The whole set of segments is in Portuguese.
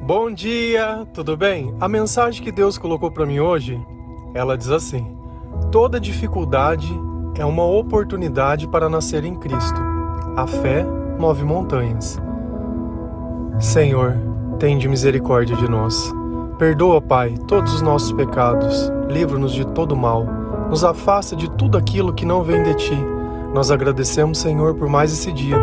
Bom dia, tudo bem? A mensagem que Deus colocou para mim hoje, ela diz assim: toda dificuldade é uma oportunidade para nascer em Cristo. A fé move montanhas. Senhor, tende misericórdia de nós. Perdoa, Pai, todos os nossos pecados. Livra-nos de todo mal. Nos afasta de tudo aquilo que não vem de Ti. Nós agradecemos, Senhor, por mais esse dia,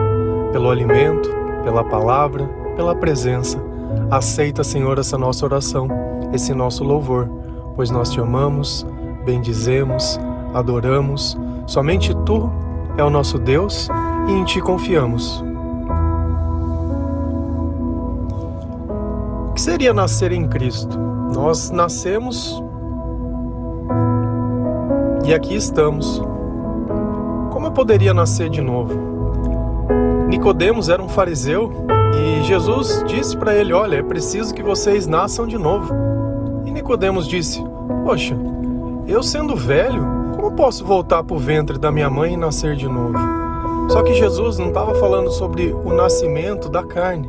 pelo alimento, pela palavra, pela presença. Aceita, Senhor, essa nossa oração, esse nosso louvor, pois nós Te amamos, bendizemos, adoramos. Somente Tu é o nosso Deus e em Ti confiamos. O que seria nascer em Cristo? Nós nascemos e aqui estamos. Como eu poderia nascer de novo? Nicodemos era um fariseu e Jesus disse para ele: olha, é preciso que vocês nasçam de novo. E Nicodemos disse: poxa, eu sendo velho, como posso voltar para o ventre da minha mãe e nascer de novo? Só que Jesus não estava falando sobre o nascimento da carne,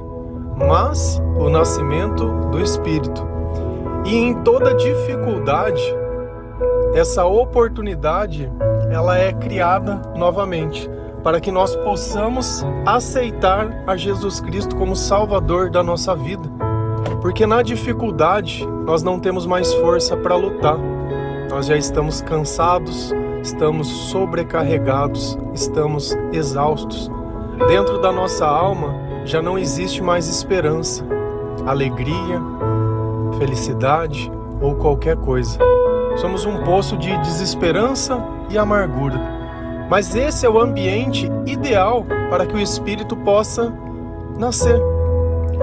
mas o nascimento do Espírito. E em toda dificuldade, essa oportunidade, ela é criada novamente, para que nós possamos aceitar a Jesus Cristo como Salvador da nossa vida. Porque na dificuldade, nós não temos mais força para lutar. Nós já estamos cansados, estamos sobrecarregados, estamos exaustos. Dentro da nossa alma, já não existe mais esperança, alegria, felicidade ou qualquer coisa. Somos um poço de desesperança e amargura. Mas esse é o ambiente ideal para que o Espírito possa nascer,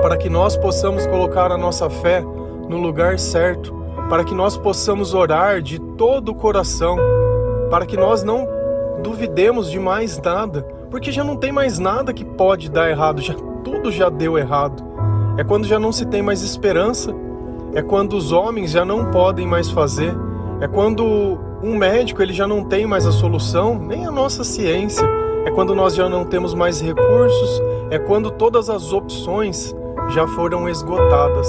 para que nós possamos colocar a nossa fé no lugar certo, para que nós possamos orar de todo o coração, para que nós não duvidemos de mais nada, porque já não tem mais nada que pode dar errado, tudo já deu errado. É quando já não se tem mais esperança, é quando os homens já não podem mais fazer, é quando um médico ele já não tem mais a solução, nem a nossa ciência. É quando nós já não temos mais recursos, é quando todas as opções já foram esgotadas.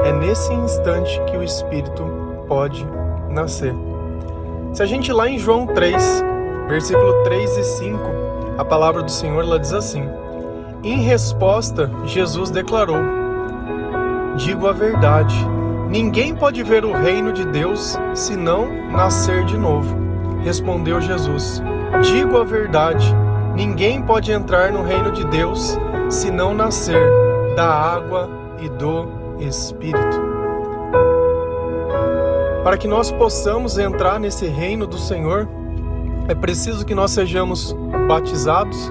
É nesse instante que o Espírito pode nascer. Se a gente ir lá em João 3, versículo 3 e 5, a palavra do Senhor ela diz assim: em resposta, Jesus declarou: digo a verdade, ninguém pode ver o reino de Deus se não nascer de novo. Respondeu Jesus: digo a verdade, ninguém pode entrar no reino de Deus se não nascer da água e do Espírito. Para que nós possamos entrar nesse reino do Senhor, é preciso que nós sejamos batizados,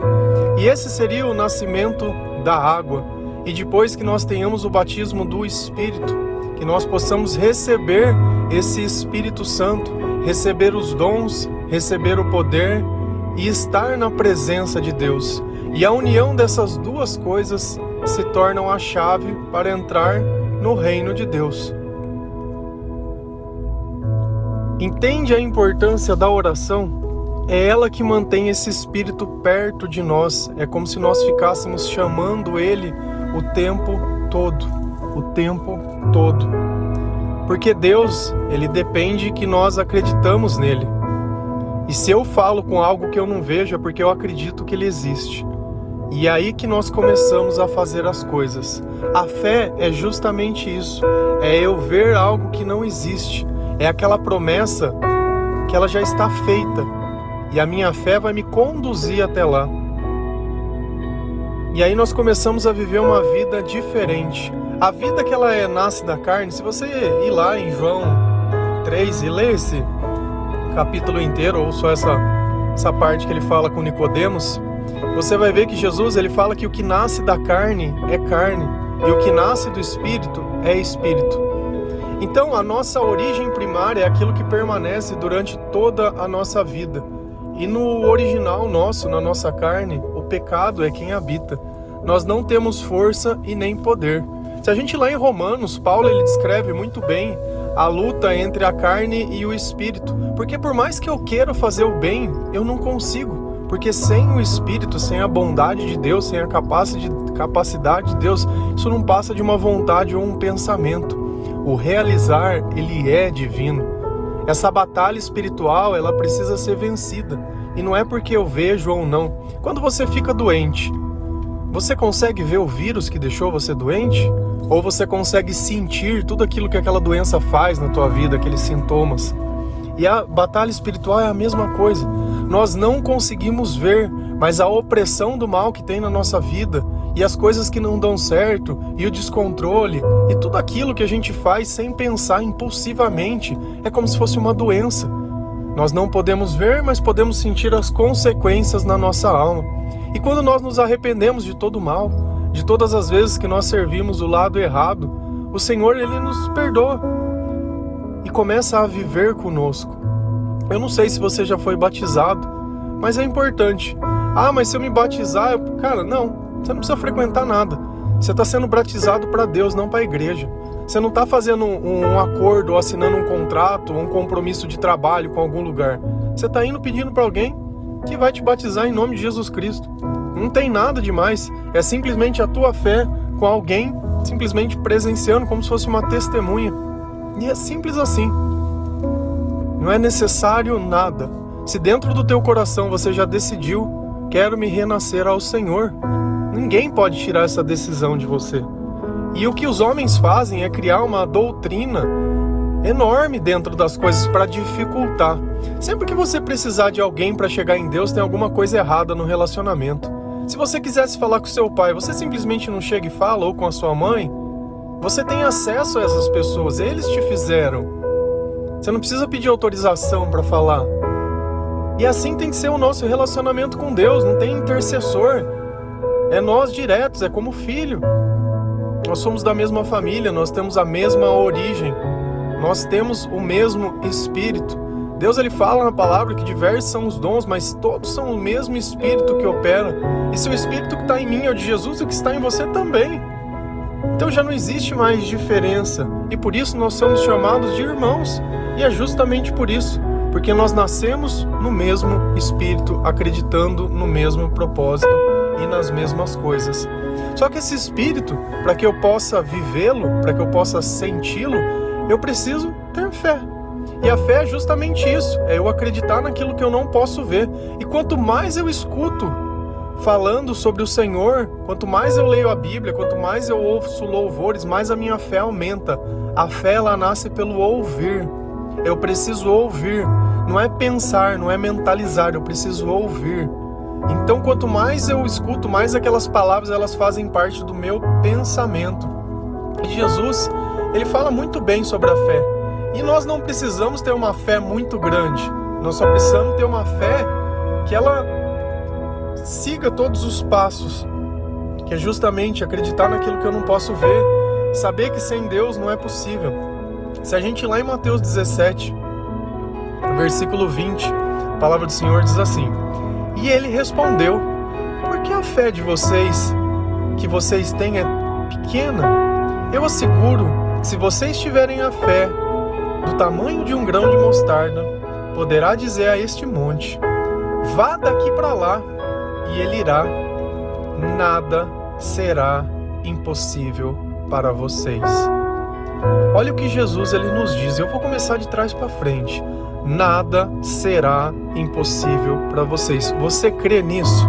e esse seria o nascimento da água, e depois que nós tenhamos o batismo do Espírito, que nós possamos receber esse Espírito Santo, receber os dons, receber o poder e estar na presença de Deus. E a união dessas duas coisas se tornam a chave para entrar no reino de Deus. Entende a importância da oração? É ela que mantém esse Espírito perto de nós. É como se nós ficássemos chamando Ele o tempo todo. O tempo todo. Porque Deus, Ele depende que nós acreditamos nele. E se eu falo com algo que eu não vejo, é porque eu acredito que Ele existe. E é aí que nós começamos a fazer as coisas. A fé é justamente isso. É eu ver algo que não existe. É aquela promessa que ela já está feita. E a minha fé vai me conduzir até lá. E aí nós começamos a viver uma vida diferente. A vida que ela nasce da carne, se você ir lá em João 3 e ler esse capítulo inteiro, ou só essa parte que ele fala com Nicodemos, você vai ver que Jesus ele fala que o que nasce da carne é carne, e o que nasce do Espírito é Espírito. Então a nossa origem primária é aquilo que permanece durante toda a nossa vida. E no original nosso, na nossa carne, o pecado é quem habita. Nós não temos força e nem poder. Se a gente ir lá em Romanos, Paulo ele descreve muito bem a luta entre a carne e o Espírito. Porque por mais que eu queira fazer o bem, eu não consigo. Porque sem o Espírito, sem a bondade de Deus, sem a capacidade de Deus, isso não passa de uma vontade ou um pensamento. O realizar, ele é divino. Essa batalha espiritual, ela precisa ser vencida. E não é porque eu vejo ou não. Quando você fica doente, você consegue ver o vírus que deixou você doente? Ou você consegue sentir tudo aquilo que aquela doença faz na tua vida, aqueles sintomas? E a batalha espiritual é a mesma coisa. Nós não conseguimos ver, mas a opressão do mal que tem na nossa vida, e as coisas que não dão certo, e o descontrole, e tudo aquilo que a gente faz sem pensar impulsivamente, é como se fosse uma doença. Nós não podemos ver, mas podemos sentir as consequências na nossa alma. E quando nós nos arrependemos de todo o mal, de todas as vezes que nós servimos o lado errado, o Senhor, Ele nos perdoa e começa a viver conosco. Eu não sei se você já foi batizado, mas é importante. Ah, mas se eu me batizar, cara, não, você não precisa frequentar nada. Você está sendo batizado para Deus, não para a igreja. Você não está fazendo um acordo, ou assinando um contrato, ou um compromisso de trabalho com algum lugar. Você está indo pedindo para alguém que vai te batizar em nome de Jesus Cristo. Não tem nada demais. É simplesmente a tua fé com alguém, simplesmente presenciando como se fosse uma testemunha. E é simples assim. Não é necessário nada. Se dentro do teu coração você já decidiu, quero me renascer ao Senhor, ninguém pode tirar essa decisão de você. E o que os homens fazem é criar uma doutrina enorme dentro das coisas para dificultar. Sempre que você precisar de alguém para chegar em Deus, tem alguma coisa errada no relacionamento. Se você quisesse falar com seu pai, você simplesmente não chega e fala, ou com a sua mãe. Você tem acesso a essas pessoas, eles te fizeram. Você não precisa pedir autorização para falar. E assim tem que ser o nosso relacionamento com Deus, não tem intercessor. É nós diretos, é como filho. Nós somos da mesma família, nós temos a mesma origem. Nós temos o mesmo Espírito. Deus, ele fala na palavra que diversos são os dons, mas todos são o mesmo Espírito que opera. E se o Espírito que está em mim é o de Jesus, o que está em você também. Então já não existe mais diferença. E por isso nós somos chamados de irmãos. E é justamente por isso. Porque nós nascemos no mesmo Espírito, acreditando no mesmo propósito e nas mesmas coisas. Só que esse Espírito, para que eu possa vivê-lo, para que eu possa senti-lo, eu preciso ter fé. E a fé é justamente isso, é eu acreditar naquilo que eu não posso ver. E quanto mais eu escuto falando sobre o Senhor, quanto mais eu leio a Bíblia, quanto mais eu ouço louvores, mais a minha fé aumenta. A fé, ela nasce pelo ouvir. Eu preciso ouvir, não é pensar, não é mentalizar, eu preciso ouvir. Então, quanto mais eu escuto, mais aquelas palavras, elas fazem parte do meu pensamento. E Jesus, ele fala muito bem sobre a fé. E nós não precisamos ter uma fé muito grande. Nós só precisamos ter uma fé que ela siga todos os passos. Que é justamente acreditar naquilo que eu não posso ver. Saber que sem Deus não é possível. Se a gente ir lá em Mateus 17, versículo 20, a palavra do Senhor diz assim: e ele respondeu, por que a fé de vocês, que vocês têm, é pequena? Eu asseguro que se vocês tiverem a fé do tamanho de um grão de mostarda, poderá dizer a este monte, vá daqui para lá, e ele irá. Nada será impossível para vocês. Olha o que Jesus, ele nos diz. Eu vou começar de trás para frente. Nada será impossível para vocês. Você crê nisso?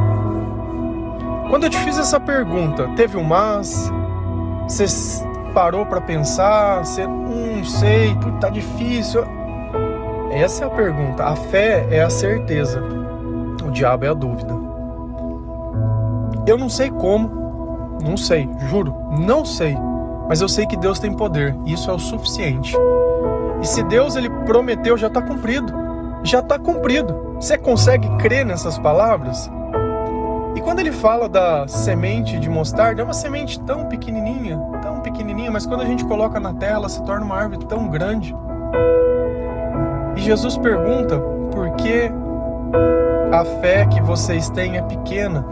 Quando eu te fiz essa pergunta, teve um mas? Você parou para pensar? Você, não sei, tá difícil. Essa é a pergunta. A fé é a certeza. O diabo é a dúvida. Eu não sei como. Não sei, juro, não sei. Mas eu sei que Deus tem poder. Isso é o suficiente. E se Deus, ele prometeu, já está cumprido. Já está cumprido. Você consegue crer nessas palavras? E quando ele fala da semente de mostarda, é uma semente tão pequenininha, mas quando a gente coloca na terra, ela se torna uma árvore tão grande. E Jesus pergunta, por que a fé que vocês têm é pequena?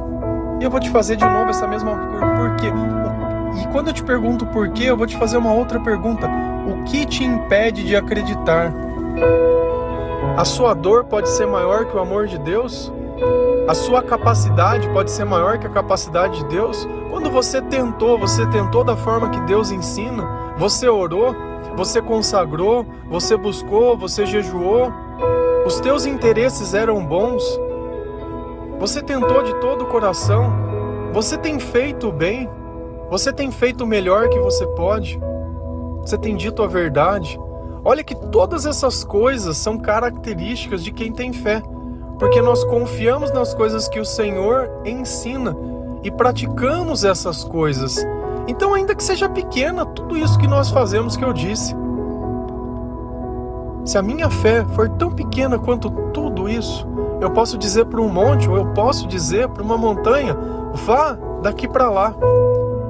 E eu vou te fazer de novo essa mesma pergunta, por quê? E quando eu te pergunto por quê, eu vou te fazer uma outra pergunta. O que te impede de acreditar? A sua dor pode ser maior que o amor de Deus? A sua capacidade pode ser maior que a capacidade de Deus? Quando você tentou da forma que Deus ensina, você orou, você consagrou, você buscou, você jejuou, os teus interesses eram bons, você tentou de todo o coração, você tem feito o bem, você tem feito o melhor que você pode, você tem dito a verdade. Olha que todas essas coisas são características de quem tem fé, porque nós confiamos nas coisas que o Senhor ensina e praticamos essas coisas. Então, ainda que seja pequena, tudo isso que nós fazemos que eu disse. Se a minha fé for tão pequena quanto tudo isso, eu posso dizer para um monte, ou eu posso dizer para uma montanha, vá daqui para lá.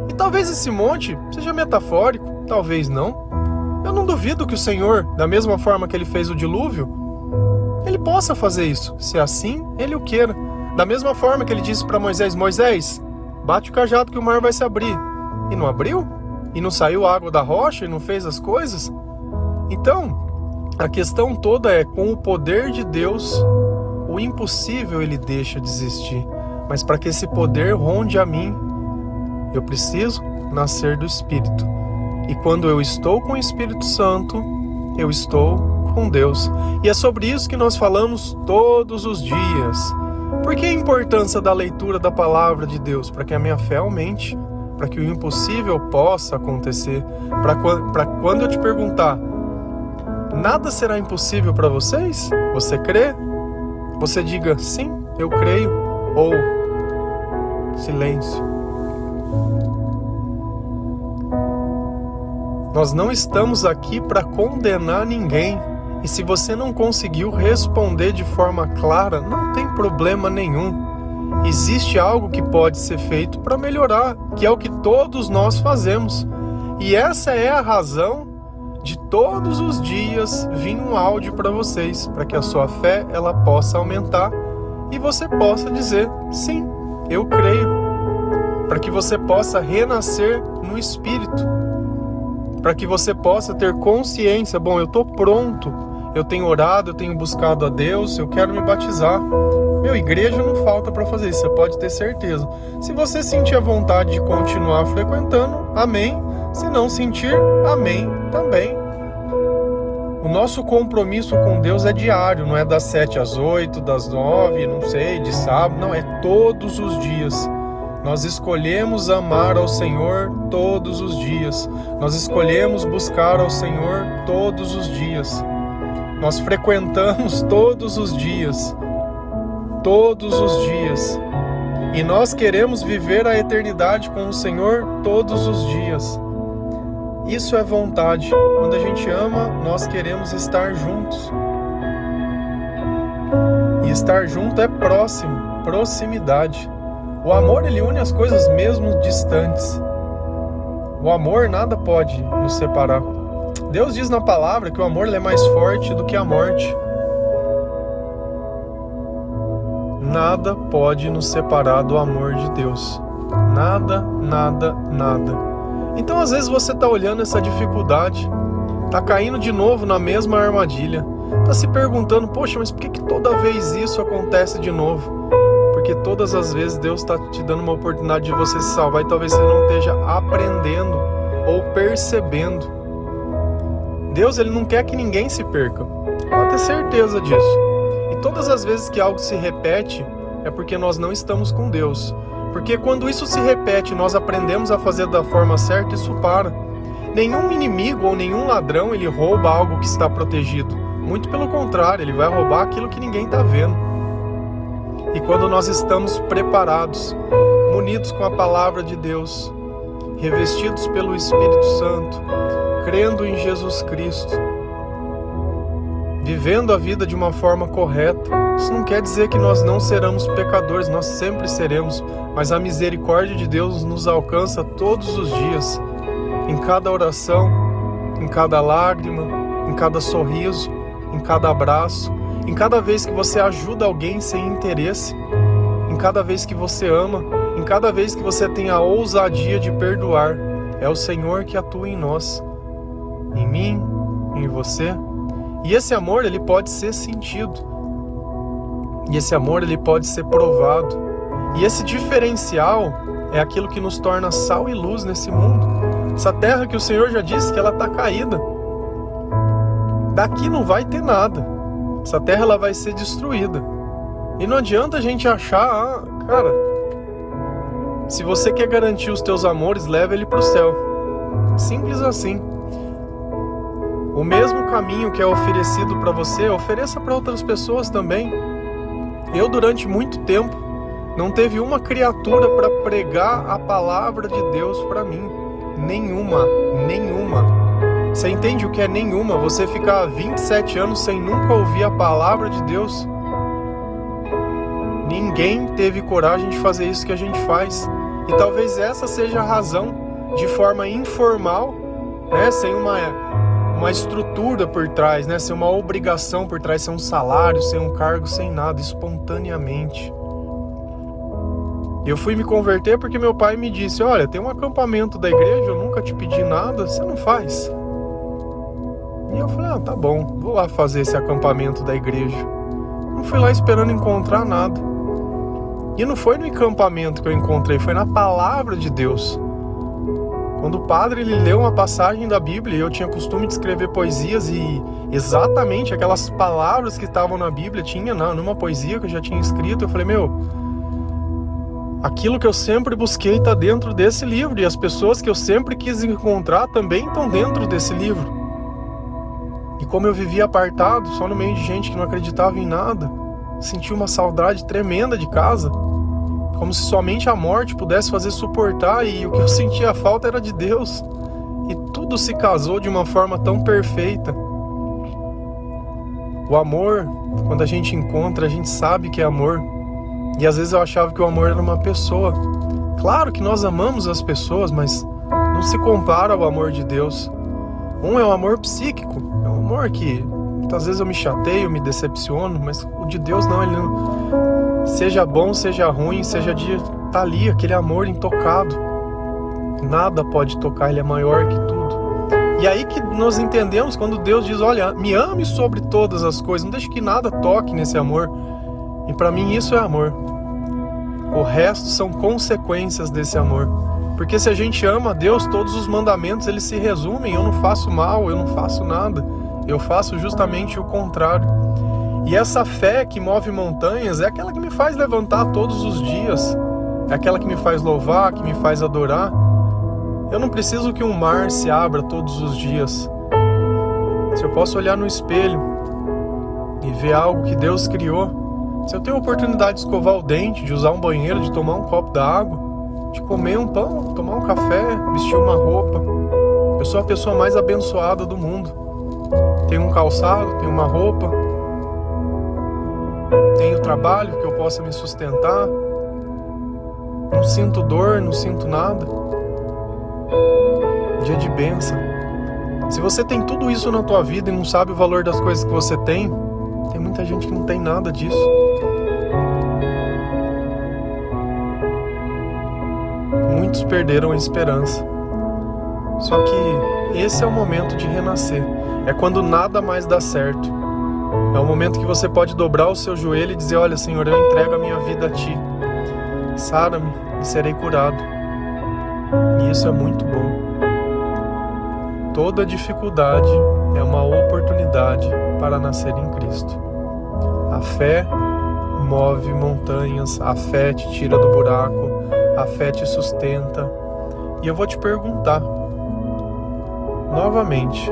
E talvez esse monte seja metafórico, talvez não. Eu não duvido que o Senhor, da mesma forma que Ele fez o dilúvio, Ele possa fazer isso, se assim Ele o queira. Da mesma forma que Ele disse para Moisés, Moisés, bate o cajado que o mar vai se abrir. E não abriu? E não saiu água da rocha e não fez as coisas? Então, a questão toda é, com o poder de Deus, o impossível Ele deixa de existir. Mas para que esse poder ronde a mim, eu preciso nascer do Espírito. E quando eu estou com o Espírito Santo, eu estou com Deus. E é sobre isso que nós falamos todos os dias. Por que a importância da leitura da palavra de Deus? Para que a minha fé aumente, para que o impossível possa acontecer. Para quando eu te perguntar, nada será impossível para vocês? Você crê? Você diga, sim, eu creio. Ou, silêncio. Nós não estamos aqui para condenar ninguém. E se você não conseguiu responder de forma clara, não tem problema nenhum. Existe algo que pode ser feito para melhorar, que é o que todos nós fazemos. E essa é a razão de todos os dias vir um áudio para vocês, para que a sua fé ela possa aumentar e você possa dizer, sim, eu creio. Para que você possa renascer no Espírito. Para que você possa ter consciência, bom, eu estou pronto, eu tenho orado, eu tenho buscado a Deus, eu quero me batizar. Meu, igreja não falta para fazer isso, você pode ter certeza. Se você sentir a vontade de continuar frequentando, amém. Se não sentir, amém também. O nosso compromisso com Deus é diário, não é das 7 às 8, das 9, não sei, de sábado, não, é todos os dias. Nós escolhemos amar ao Senhor todos os dias. Nós escolhemos buscar ao Senhor todos os dias. Nós frequentamos todos os dias. Todos os dias. E nós queremos viver a eternidade com o Senhor todos os dias. Isso é vontade. Quando a gente ama, nós queremos estar juntos. E estar junto é próximo, proximidade. O amor, ele une as coisas mesmo distantes. O amor, nada pode nos separar. Deus diz na palavra que o amor ele é mais forte do que a morte. Nada pode nos separar do amor de Deus. Nada, nada, nada. Então, às vezes, você está olhando essa dificuldade, está caindo de novo na mesma armadilha, está se perguntando, poxa, mas por que toda vez isso acontece de novo? Porque todas as vezes Deus está te dando uma oportunidade de você se salvar e talvez você não esteja aprendendo ou percebendo. Deus, ele não quer que ninguém se perca. Pode ter certeza disso. E todas as vezes que algo se repete, é porque nós não estamos com Deus. Porque quando isso se repete e nós aprendemos a fazer da forma certa, isso para. Nenhum inimigo ou nenhum ladrão, ele rouba algo que está protegido. Muito pelo contrário, ele vai roubar aquilo que ninguém está vendo. E quando nós estamos preparados, munidos com a palavra de Deus, revestidos pelo Espírito Santo, crendo em Jesus Cristo, vivendo a vida de uma forma correta, isso não quer dizer que nós não seremos pecadores, nós sempre seremos, mas a misericórdia de Deus nos alcança todos os dias, em cada oração, em cada lágrima, em cada sorriso, em cada abraço, em cada vez que você ajuda alguém sem interesse, em cada vez que você ama, em cada vez que você tem a ousadia de perdoar, é o Senhor que atua em nós, em mim, em você. E esse amor, ele pode ser sentido. E esse amor, ele pode ser provado. E esse diferencial é aquilo que nos torna sal e luz nesse mundo. Essa terra que o Senhor já disse que ela está caída. Daqui não vai ter nada. Essa terra ela vai ser destruída. E não adianta a gente achar, cara, se você quer garantir os teus amores, leva ele para o céu. Simples assim. O mesmo caminho que é oferecido para você, ofereça para outras pessoas também. Eu, durante muito tempo, não teve uma criatura para pregar a palavra de Deus para mim. Nenhuma. Você entende o que é nenhuma? Você ficar 27 anos sem nunca ouvir a palavra de Deus. Ninguém teve coragem de fazer isso que a gente faz. E talvez essa seja a razão, de forma informal, né, sem uma estrutura por trás, né, sem uma obrigação por trás, sem um salário, sem um cargo, sem nada, espontaneamente. Eu fui me converter porque meu pai me disse, olha, tem um acampamento da igreja, eu nunca te pedi nada, você não faz? E eu falei, tá bom, vou lá fazer esse acampamento da igreja. Não fui lá esperando encontrar nada. E não foi no acampamento que eu encontrei, foi na palavra de Deus. Quando o padre ele leu uma passagem da Bíblia, eu tinha costume de escrever poesias e exatamente aquelas palavras que estavam na Bíblia tinha numa poesia que eu já tinha escrito. Eu falei, aquilo que eu sempre busquei está dentro desse livro, e as pessoas que eu sempre quis encontrar também estão dentro desse livro. E como eu vivia apartado, só no meio de gente que não acreditava em nada, senti uma saudade tremenda de casa, como se somente a morte pudesse fazer suportar, e o que eu sentia falta era de Deus. E tudo se casou de uma forma tão perfeita. O amor, quando a gente encontra, a gente sabe que é amor. E às vezes eu achava que o amor era uma pessoa. Claro que nós amamos as pessoas, mas não se compara ao amor de Deus. Um é o amor psíquico, é um amor que muitas vezes eu me chateio, me decepciono, mas o de Deus não, ele não. Seja bom, seja ruim, seja de tá ali, aquele amor intocado. Nada pode tocar, ele é maior que tudo. E aí que nós entendemos quando Deus diz, olha, me ame sobre todas as coisas, não deixe que nada toque nesse amor. E para mim isso é amor. O resto são consequências desse amor. Porque se a gente ama a Deus, todos os mandamentos eles se resumem, eu não faço mal, eu não faço nada. Eu faço justamente o contrário. E essa fé que move montanhas é aquela que me faz levantar todos os dias. É aquela que me faz louvar, que me faz adorar. Eu não preciso que um mar se abra todos os dias. Se eu posso olhar no espelho e ver algo que Deus criou, se eu tenho a oportunidade de escovar o dente, de usar um banheiro, de tomar um copo d'água, de comer um pão, tomar um café, vestir uma roupa, eu sou a pessoa mais abençoada do mundo. Tenho um calçado, tenho uma roupa, tenho trabalho que eu possa me sustentar, não sinto dor, não sinto nada. Dia de bênção. Se você tem tudo isso na tua vida e não sabe o valor das coisas que você tem muita gente que não tem nada disso. Muitos perderam a esperança. Só que esse é o momento de renascer. É quando nada mais dá certo. É o momento que você pode dobrar o seu joelho e dizer, olha, Senhor, eu entrego a minha vida a Ti. Sara-me e serei curado. E isso é muito bom. Toda dificuldade é uma oportunidade para nascer em Cristo. A fé move montanhas, a fé te tira do buraco, a fé te sustenta. E eu vou te perguntar, novamente,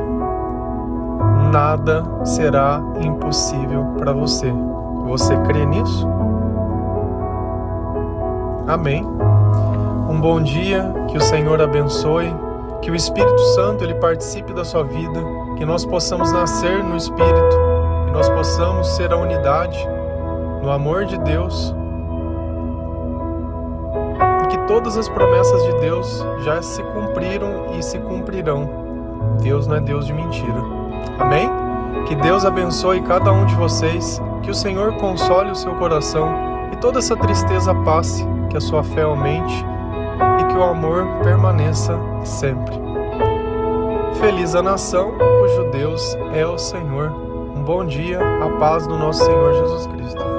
nada será impossível para você. Você crê nisso? Amém. Um bom dia, que o Senhor abençoe, que o Espírito Santo ele participe da sua vida, que nós possamos nascer no Espírito, que nós possamos ser a unidade, no amor de Deus, e que todas as promessas de Deus já se cumpriram e se cumprirão. Deus não é Deus de mentira. Amém? Que Deus abençoe cada um de vocês, que o Senhor console o seu coração e toda essa tristeza passe, que a sua fé aumente e que o amor permaneça sempre. Feliz a nação cujo Deus é o Senhor. Um bom dia, a paz do nosso Senhor Jesus Cristo.